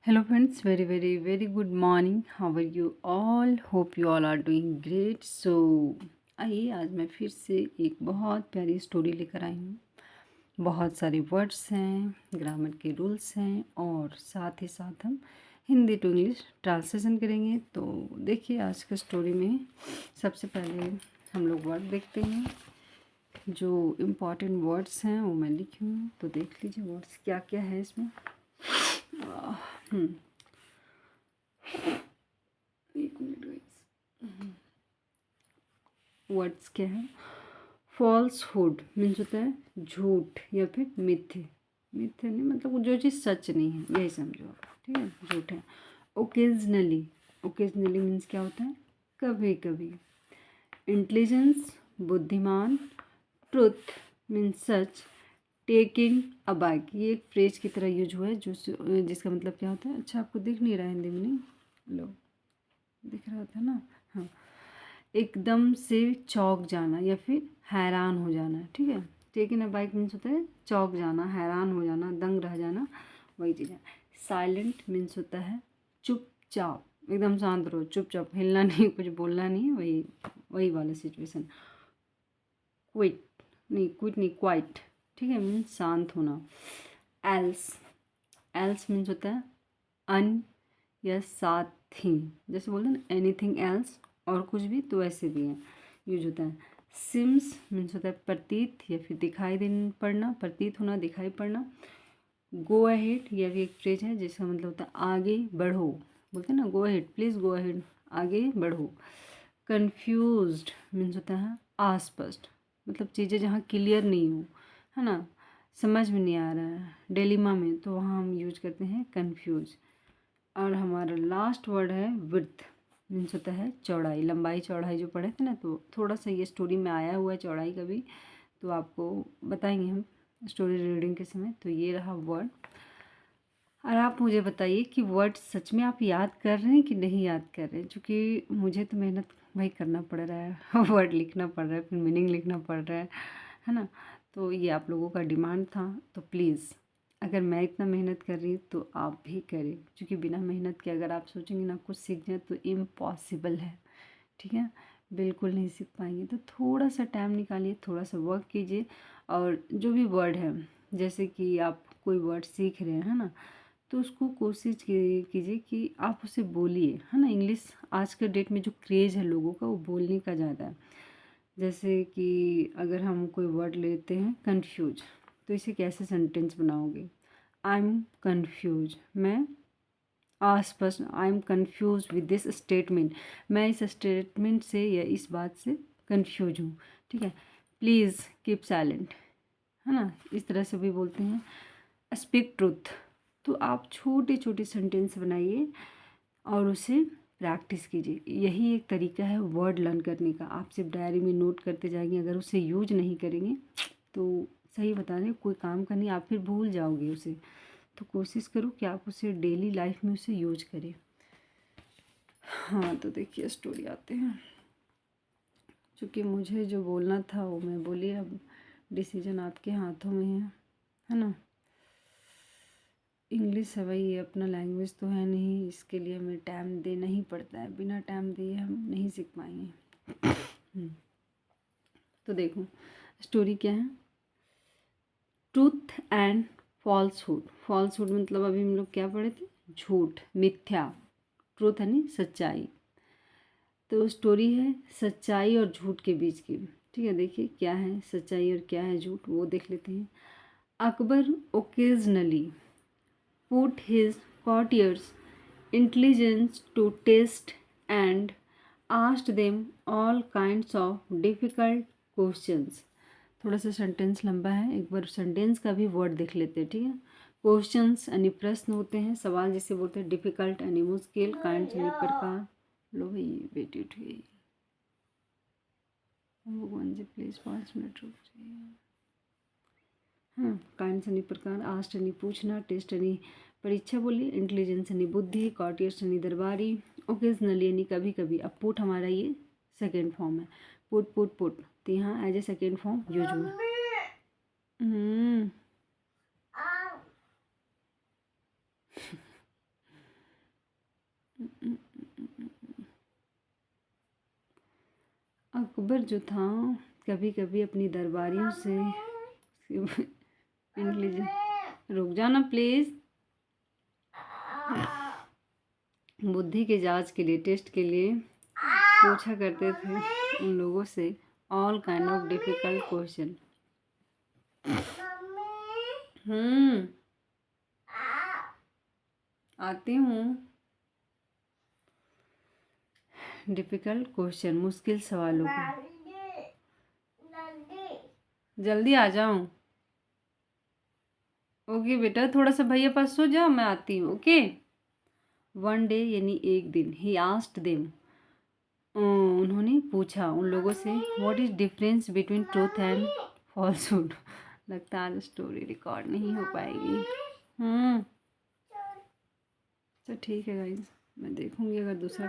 Hello friends, very good morning. How are you all? Hope you all are doing great. So आइए आज मैं फिर से एक बहुत प्यारी स्टोरी लेकर आई हूँ। बहुत सारे वर्ड्स हैं, ग्रामर के रूल्स हैं और साथ ही साथ हम हिंदी टू इंग्लिश ट्रांसलेशन करेंगे। तो देखिए आज का स्टोरी में सबसे पहले हम लोग वर्ड देखते हैं। जो इम्पॉर्टेंट वर्ड्स हैं वो मैं लिखी हूँ, तो देख लीजिए वर्ड्स क्या क्या है इसमें। एक मिनट गाइस, वर्ड्स क्या है। फॉल्सहुड मीन्स होता है झूठ या फिर मिथ्य। मिथ्य नहीं मतलब जो चीज़ सच नहीं है, यही समझो आप, ठीक है, झूठ है। ओकेजनली, ओकेजनली मीन्स क्या होता है, कभी कभी। इंटेलिजेंस बुद्धिमान। ट्रुथ मीन्स सच। टेकिंग अबाइक, ये एक फ्रेज की तरह यूज हुआ है जो जिसका मतलब क्या होता है। अच्छा आपको दिख नहीं रहा है हिंदी में, नहीं लो दिख रहा था ना, हाँ। एकदम से चौंक जाना या फिर हैरान हो जाना, ठीक है। टेकन अबाइक मीन्स होता है चौंक जाना, हैरान हो जाना, दंग रह जाना, वही चीज़ है। साइलेंट मीन्स होता है चुपचाप, एकदम शांत रहो, चुपचाप, हिलना नहीं, कुछ बोलना नहीं, वही वही वाला सिचुएशन। क्विट नहीं, क्विट नहीं, क्वाइट, ठीक है, मीन्स शांत होना। एल्स, एल्स मीन्स होता है अन या साथ ही, जैसे बोलते हैं ना एनीथिंग एल्स, और कुछ भी, तो ऐसे भी है यूज होता है। सिम्स मीन्स होता है प्रतीत या फिर दिखाई देने पड़ना, प्रतीत होना, दिखाई पड़ना। गो अहेड, यह भी एक फ्रेज है जिसका मतलब होता है आगे बढ़ो, बोलते हैं ना go ahead, please go ahead, आगे बढ़ो। कन्फ्यूज्ड मीन्स होता है अस्पष्ट, मतलब चीज़ें जहाँ क्लियर नहीं हो, है ना, समझ में नहीं आ रहा है, डिलेमा में, तो वहाँ हम यूज करते हैं कन्फ्यूज। और हमारा लास्ट वर्ड है विड्थ, मीन्स होता है चौड़ाई, लंबाई चौड़ाई, जो पढ़े थे ना, तो थोड़ा सा ये स्टोरी में आया हुआ है चौड़ाई का भी, तो आपको बताएंगे हम स्टोरी रीडिंग के समय। तो ये रहा वर्ड। और आप मुझे बताइए कि वर्ड सच में आप याद कर रहे हैं कि नहीं याद कर रहे हैं, क्योंकि मुझे तो मेहनत भाई करना पड़ रहा है वर्ड लिखना पड़ रहा है, फिर मीनिंग लिखना पड़ रहा है ना। तो ये आप लोगों का डिमांड था, तो प्लीज़ अगर मैं इतना मेहनत कर रही हूँ तो आप भी करें, क्योंकि बिना मेहनत के अगर आप सोचेंगे ना कुछ सीख जाए तो इम्पॉसिबल है, ठीक है, बिल्कुल नहीं सीख पाएंगे। तो थोड़ा सा टाइम निकालिए, थोड़ा सा वर्क कीजिए, और जो भी वर्ड है, जैसे कि आप कोई वर्ड सीख रहे हैं, है ना, तो उसको कोशिश कीजिए कि आप उसे बोलिए, है ना। इंग्लिश आज के डेट में जो क्रेज़ है लोगों का, वो बोलने का ज़्यादा है। जैसे कि अगर हम कोई वर्ड लेते हैं कन्फ्यूज, तो इसे कैसे सेंटेंस बनाओगे। आई एम कन्फ्यूज, मैं अस्पष्ट, I am confuse with this statement, मैं इस स्टेटमेंट से या इस बात से कन्फ्यूज हूँ, ठीक है। प्लीज़ कीप साइलेंट, है ना, इस तरह से भी बोलते हैं। स्पीक ट्रूथ, तो आप छोटे छोटे सेंटेंस बनाइए और उसे प्रैक्टिस कीजिए। यही एक तरीका है वर्ड लर्न करने का। आप सिर्फ डायरी में नोट करते जाएंगे, अगर उसे यूज नहीं करेंगे तो सही बता रहे हैं कोई काम का नहीं, आप फिर भूल जाओगे उसे। तो कोशिश करो कि आप उसे डेली लाइफ में उसे यूज करें। हाँ तो देखिए स्टोरी आते हैं, क्योंकि मुझे जो बोलना था वो मैं बोली, अब डिसीजन आपके हाथों में है ना। इंग्लिश है भाई, ये अपना लैंग्वेज तो है नहीं, इसके लिए हमें टाइम देना ही पड़ता है, बिना टाइम दिए हम नहीं सीख पाएंगे। तो देखो स्टोरी क्या है। ट्रूथ एंड फॉल्सहुड, फॉल्सहुड मतलब अभी हम लोग क्या पढ़े थे, झूठ, मिथ्या। ट्रूथ है नहीं सच्चाई, तो स्टोरी है सच्चाई और झूठ के बीच की, ठीक है। देखिए क्या है सच्चाई और क्या है झूठ, वो देख लेते हैं। Akbar occasionally put his courtiers' intelligence to test and asked them all kinds of difficult questions। थोड़ा सा सेंटेंस लंबा है, एक बार सेंटेंस का भी वर्ड देख लेते हैं, ठीक है। क्वेश्चंस यानी प्रश्न होते हैं, सवाल जिसे बोलते हैं, डिफिकल्ट यानी मुश्किल, काइंड यानी प्रकार। लो भाई बेटी उठ गई, भगवान जी प्लीज़ 5 मिनट रुक जाइए। हाँ, काइंड यानी प्रकार, आस्ट यानी पूछना, टेस्ट यानी परीक्षा बोलिए, इंटेलिजेंस यानी बुद्धि, कॉर्टियस यानी दरबारी, ओकेजनली यानी कभी कभी। अब पुट हमारा ये सेकेंड फॉर्म है, पुट पुट पुट, तो यहाँ as a second form use हुआ। हम्म अकबर जो था कभी कभी अपनी दरबारियों से इंटेलिजेंस, रुक जाना प्लीज़, बुद्धि के जांच के लिए, टेस्ट के लिए पूछा करते थे उन लोगों से all kind of difficult question. आती हूँ। डिफिकल्ट क्वेश्चन, मुश्किल सवालों को। जल्दी आ जाऊँ? ओके बेटा, थोड़ा सा भैया पास सो जाओ, मैं आती हूँ। ओके। वन डे यानी एक दिन, ही आस्क्ड देम, उन्होंने पूछा उन लोगों से, what is difference between truth and falsehood. लगता है आज स्टोरी रिकॉर्ड नहीं हो पाएगी। तो ठीक है गाइज, मैं देखूंगी अगर दूसरा